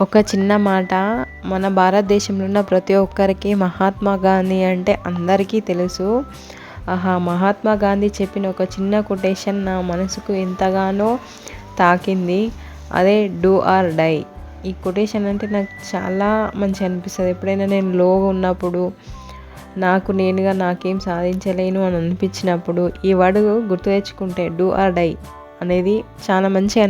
ఒక చిన్న మాట, మన భారతదేశంలో ఉన్న ప్రతి ఒక్కరికి మహాత్మా గాంధీ అంటే అందరికీ తెలుసు. మహాత్మా గాంధీ చెప్పిన ఒక చిన్న కొటేషన్ నా మనసుకు ఎంతగానో తాకింది. అదే డూ ఆర్ డై. ఈ కొటేషన్ అంటే నాకు చాలా మంచిగా అనిపిస్తుంది. ఎప్పుడైనా నేను లోగా ఉన్నప్పుడు, నాకు నేనుగా నాకేం సాధించలేను అని అనిపించినప్పుడు ఈ వర్డ్ గుర్తు తెచ్చుకుంటే డూ ఆర్ డై అనేది చాలా మంచిగా